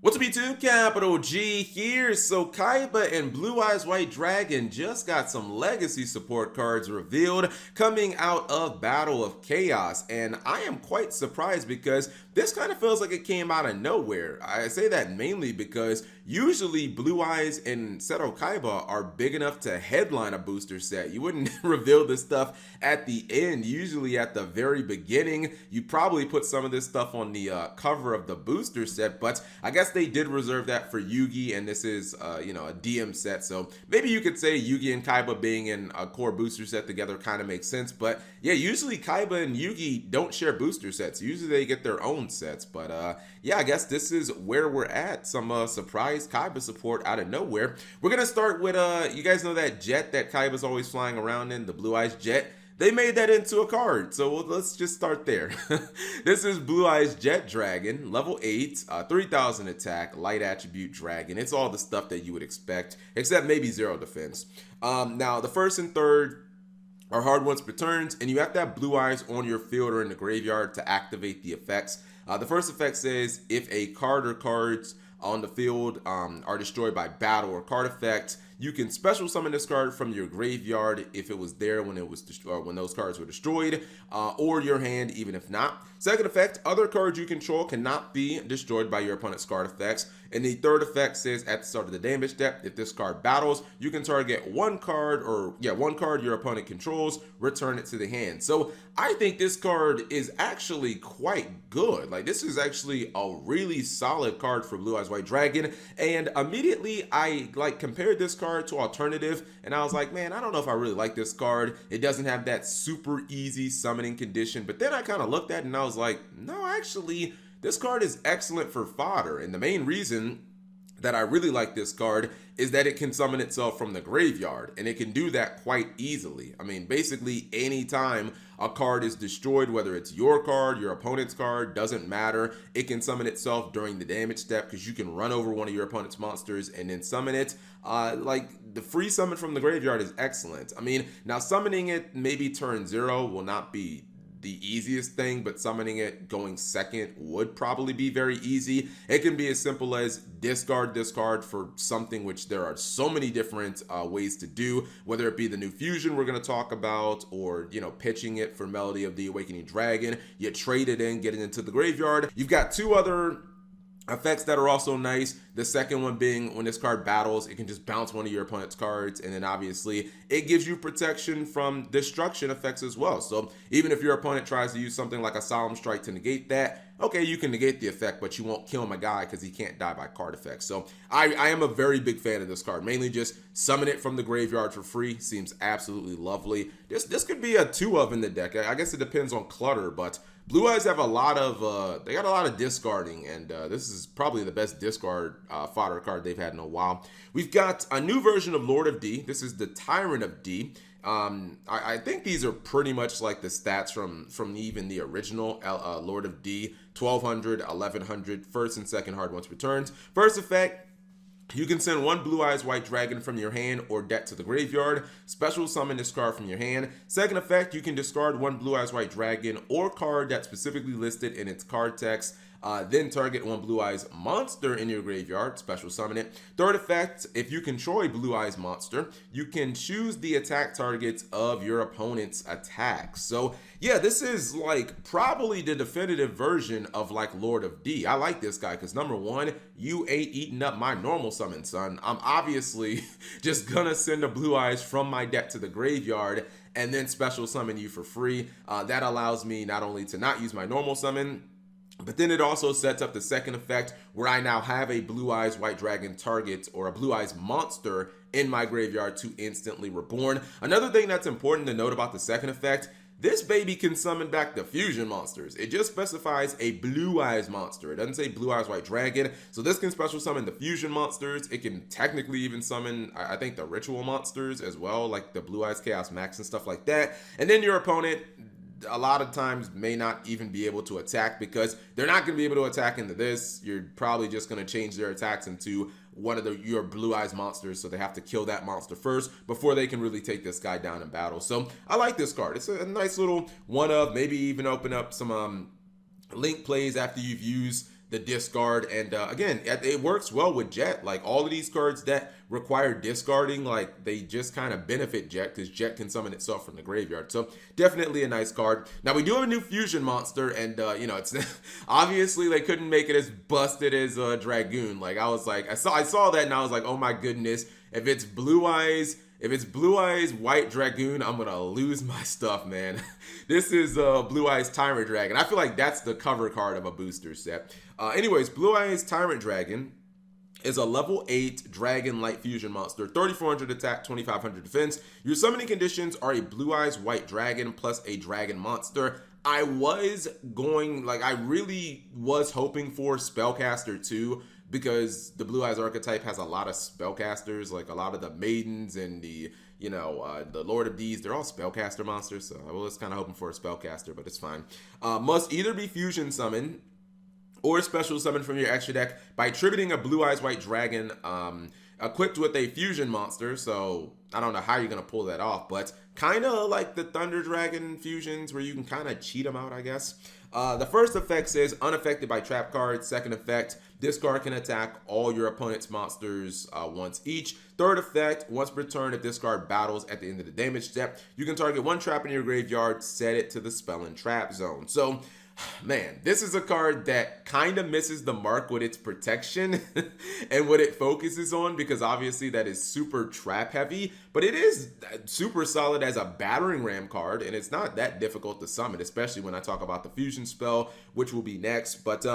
What's up YouTube? Capital G here. So Kaiba and Blue Eyes White Dragon just got some legacy support cards revealed coming out of Battle of Chaos, and I am quite surprised because this kind of feels like it came out of nowhere. I say that mainly because usually Blue Eyes and Seto Kaiba are big enough to headline a booster set. You wouldn't reveal this stuff at the end. Usually at the very beginning, you probably put some of this stuff on the cover of the booster set, but I guess they did reserve that for Yugi, and this is a DM set, so maybe you could say Yugi and Kaiba being in a core booster set together kind of makes sense. But yeah, usually Kaiba and Yugi don't share booster sets. Usually they get their own sets, but yeah, I guess this is where we're at. Some surprise Kaiba support out of nowhere. We're gonna start with you guys know that jet that Kaiba's always flying around in, the Blue Eyes jet. They made that into a card, so let's just start there. This is Blue Eyes Jet Dragon, level 8, 3000 attack, light attribute dragon. It's all the stuff that you would expect, except maybe 0 defense. Now, the first and third are hard once per turns, and you have to have Blue Eyes on your field or in the graveyard to activate the effects. The first effect says, if a card or cards on the field are destroyed by battle or card effect, you can special summon this card from your graveyard if it was there when when those cards were destroyed, or your hand even if not. Second effect, other cards you control cannot be destroyed by your opponent's card effects. And the third effect says at the start of the damage step, if this card battles, you can target one card your opponent controls, return it to the hand. So I think this card is actually quite good. Like, this is actually a really solid card for Blue Eyes White Dragon. And immediately I compared this card to alternative, and I was like, man, I don't know if I really like this card. It doesn't have that super easy summoning condition. But then I kind of looked at it and I was like, no, actually this card is excellent for fodder. And the main reason that I really like this card is that it can summon itself from the graveyard, and it can do that quite easily. I mean, basically anytime a card is destroyed, whether it's your card, your opponent's card, doesn't matter, it can summon itself during the damage step because you can run over one of your opponent's monsters and then summon it. Like, the free summon from the graveyard is excellent. I mean, now summoning it maybe turn 0 will not be the easiest thing, but summoning it going second would probably be very easy. It can be as simple as discard this card for something, which there are so many different ways to do, whether it be the new fusion we're going to talk about, or pitching it for Melody of the Awakening Dragon. You trade it in, get it into the graveyard. You've got two other effects that are also nice. The second one being when this card battles, it can just bounce one of your opponent's cards, and then obviously it gives you protection from destruction effects as well. So even if your opponent tries to use something like a Solemn Strike to negate that, okay, you can negate the effect, but you won't kill my guy because he can't die by card effects. So I am a very big fan of this card. Mainly just summon it from the graveyard for free seems absolutely lovely. This could be a 2 of in the deck. I guess it depends on clutter, but Blue Eyes have a lot of they got a lot of discarding, and this is probably the best discard fodder card they've had in a while. We've got a new version of Lord of D. This is the Tyrant of D. I think these are pretty much like the stats from even the original Lord of D. 1200, 1100, first and second hard once returns. First effect, you can send one Blue Eyes White Dragon from your hand or deck to the graveyard. Special summon this card from your hand. Second effect, you can discard one Blue Eyes White Dragon or card that's specifically listed in its card text. Then target one Blue Eyes monster in your graveyard, special summon it. Third effect, if you control a Blue Eyes monster, you can choose the attack targets of your opponent's attacks. So yeah, this is like probably the definitive version of like Lord of D. I like this guy because number one, you ain't eating up my normal summon, son. I'm obviously just gonna send a Blue Eyes from my deck to the graveyard and then special summon you for free. That allows me not only to not use my normal summon, but then it also sets up the second effect where I now have a Blue Eyes White Dragon target or a Blue Eyes monster in my graveyard to instantly reborn. Another thing that's important to note about the second effect, this baby can summon back the fusion monsters. It just specifies a Blue Eyes monster. It doesn't say Blue Eyes White Dragon. So this can special summon the fusion monsters. It can technically even summon, I think, the ritual monsters as well, like the Blue Eyes Chaos Max and stuff like that. And then your opponent a lot of times may not even be able to attack because they're not going to be able to attack into this. You're probably just going to change their attacks into one of your Blue Eyes monsters, so they have to kill that monster first before they can really take this guy down in battle. So I like this card. It's a nice little one of, maybe even open up some link plays after you've used the discard. And again, it works well with Jet. Like all of these cards that require discarding, like they just kind of benefit Jet because Jet can summon itself from the graveyard. So definitely a nice card. Now we do have a new fusion monster, and you know, it's obviously they couldn't make it as busted as Dragoon. Like I was like, I saw that and I was like, oh my goodness, if it's Blue Eyes White Dragoon, I'm gonna lose my stuff, man. This is Blue Eyes Tyrant Dragon. I feel like that's the cover card of a booster set. Anyways, Blue Eyes Tyrant Dragon is a level 8 Dragon Light Fusion monster, 3400 attack, 2500 defense. Your summoning conditions are a Blue Eyes White Dragon plus a Dragon monster. I really was hoping for Spellcaster too, because the Blue Eyes archetype has a lot of spellcasters, like a lot of the maidens and the Lord of D's, they're all spellcaster monsters, so I was kind of hoping for a spellcaster, but it's fine. Must either be fusion summoned or special summon from your extra deck by attributing a Blue Eyes White Dragon equipped with a fusion monster. So I don't know how you're going to pull that off, but kind of like the Thunder Dragon fusions where you can kind of cheat them out, I guess. The first effect says unaffected by trap cards. Second effect, this card can attack all your opponent's monsters once each. Third effect, once per turn, if this card battles at the end of the damage step, you can target one trap in your graveyard, set it to the spell and trap zone. So man, this is a card that kind of misses the mark with its protection and what it focuses on, because obviously that is super trap heavy, but it is super solid as a battering ram card, and it's not that difficult to summon, especially when I talk about the fusion spell, which will be next. But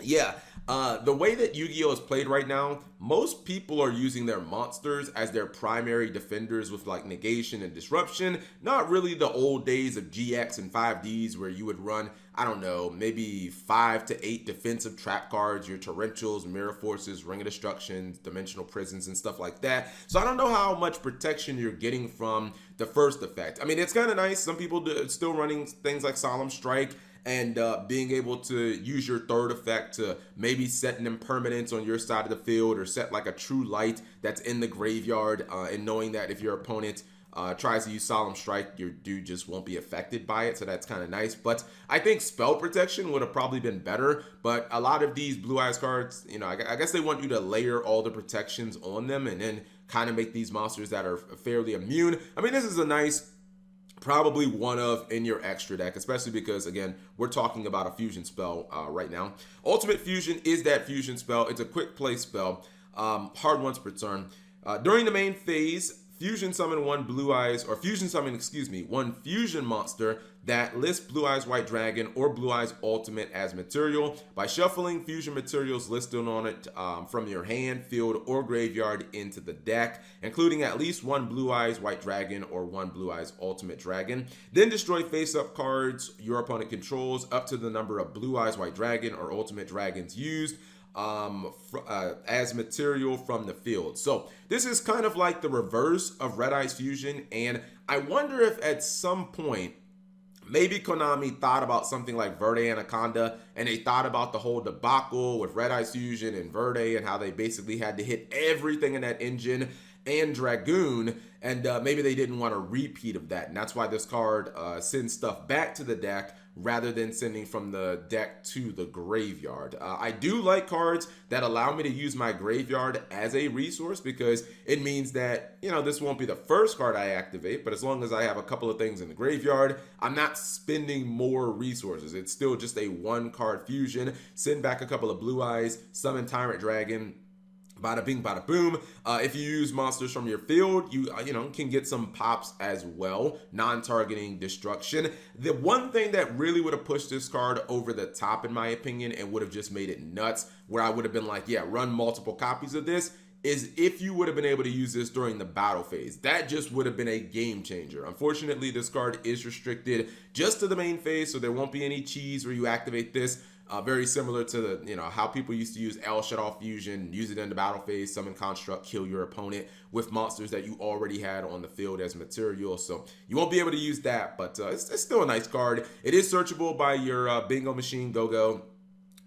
yeah, the way that Yu-Gi-Oh is played right now, most people are using their monsters as their primary defenders with like negation and disruption. Not really the old days of GX and 5Ds where you would run, I don't know, maybe 5 to 8 defensive trap cards, your torrentials, mirror forces, ring of destruction, dimensional prisons, and stuff like that. So I don't know how much protection you're getting from the first effect. I mean, it's kind of nice. Some people still running things like Solemn Strike, and being able to use your third effect to maybe set an impermanence on your side of the field, or set like a true light that's in the graveyard, and knowing that if your opponent tries to use Solemn Strike, your dude just won't be affected by it. So that's kind of nice. But I think spell protection would have probably been better. But a lot of these Blue Eyes cards, you know, I guess they want you to layer all the protections on them and then kind of make these monsters that are fairly immune. I mean, this is a nice, probably one of in your extra deck, especially because, again, we're talking about a fusion spell right now. Ultimate Fusion is that fusion spell. It's a quick play spell, hard once per turn. During the main phase, fusion summon one fusion monster that lists Blue Eyes White Dragon or Blue Eyes Ultimate as material by shuffling fusion materials listed on it from your hand, field, or graveyard into the deck, including at least one Blue Eyes White Dragon or one Blue Eyes Ultimate Dragon. Then destroy face-up cards your opponent controls up to the number of Blue Eyes White Dragon or Ultimate Dragons used as material from the field. So this is kind of like the reverse of Red Eyes Fusion, and I wonder if at some point maybe Konami thought about something like Verde Anaconda, and they thought about the whole debacle with Red Eyes Fusion and Verde and how they basically had to hit everything in that engine and Dragoon, and maybe they didn't want a repeat of that, and that's why this card sends stuff back to the deck rather than sending from the deck to the graveyard. I do like cards that allow me to use my graveyard as a resource, because it means that, you know, this won't be the first card I activate, but as long as I have a couple of things in the graveyard, I'm not spending more resources. It's still just a one card fusion. Send back a couple of Blue Eyes, summon Tyrant Dragon, bada bing, bada boom. If you use monsters from your field, you can get some pops as well, non-targeting destruction. The one thing that really would have pushed this card over the top, in my opinion, and would have just made it nuts, where I would have been like, yeah, run multiple copies of this, is if you would have been able to use this during the battle phase. That just would have been a game changer. Unfortunately, this card is restricted just to the main phase, so there won't be any cheese where you activate this. Very similar to the, how people used to use El Shut-Off Fusion, use it in the battle phase, summon Construct, kill your opponent with monsters that you already had on the field as material. So you won't be able to use that, but it's still a nice card. It is searchable by your bingo machine, Go-Go.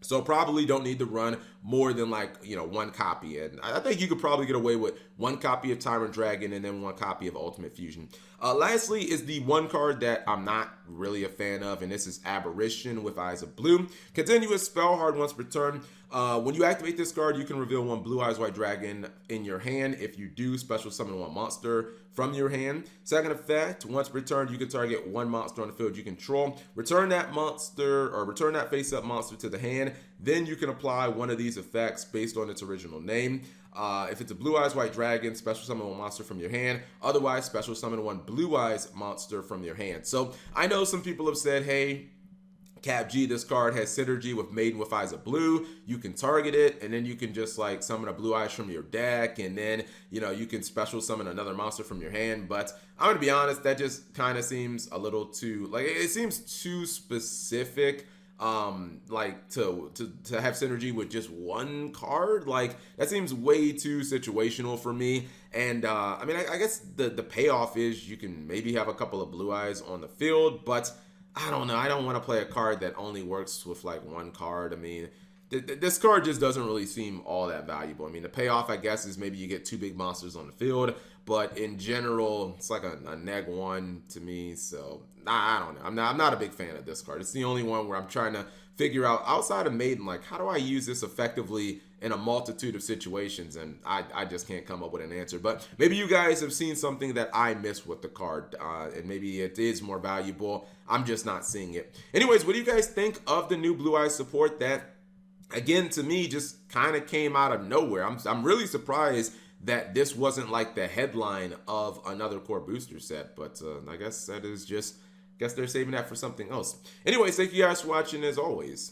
So probably don't need to run more than like, one copy. And I think you could probably get away with one copy of Tyrant Dragon and then one copy of Ultimate Fusion. Lastly is the one card that I'm not really a fan of, and this is Aberration with Eyes of Blue. Continuous spell hard once per turn. When you activate this card, you can reveal one Blue Eyes White Dragon in your hand. If you do, special summon one monster from your hand. Second effect, once per turn, you can target one monster on the field you control. Return that monster, or return that face-up monster to the hand. Then you can apply one of these effects based on its original name. If it's a Blue Eyes White Dragon, special summon one monster from your hand. Otherwise, special summon one Blue Eyes monster from your hand. So I know some people have said, hey, Cap G, this card has synergy with Maiden with Eyes of Blue. You can target it, and then you can just like summon a Blue Eyes from your deck, and then you can special summon another monster from your hand. But I'm gonna be honest, that just kind of seems a little too it seems too specific. Like to have synergy with just one card, like that seems way too situational for me. And I mean, I guess the payoff is you can maybe have a couple of Blue Eyes on the field, but I don't know. I don't want to play a card that only works with like one card. I mean, this card just doesn't really seem all that valuable. I mean, the payoff, I guess, is maybe you get two big monsters on the field, but in general, it's like a neg one to me. So I don't know. I'm not a big fan of this card. It's the only one where I'm trying to figure out, outside of Maiden, like how do I use this effectively in a multitude of situations, and I just can't come up with an answer. But maybe you guys have seen something that I missed with the card, and maybe it is more valuable. I'm just not seeing it. Anyways, what do you guys think of the new Blue Eyes support that, again, to me, just kind of came out of nowhere? I'm really surprised that this wasn't like the headline of another core booster set, but I guess that is just, they're saving that for something else. Anyways, thank you guys for watching as always.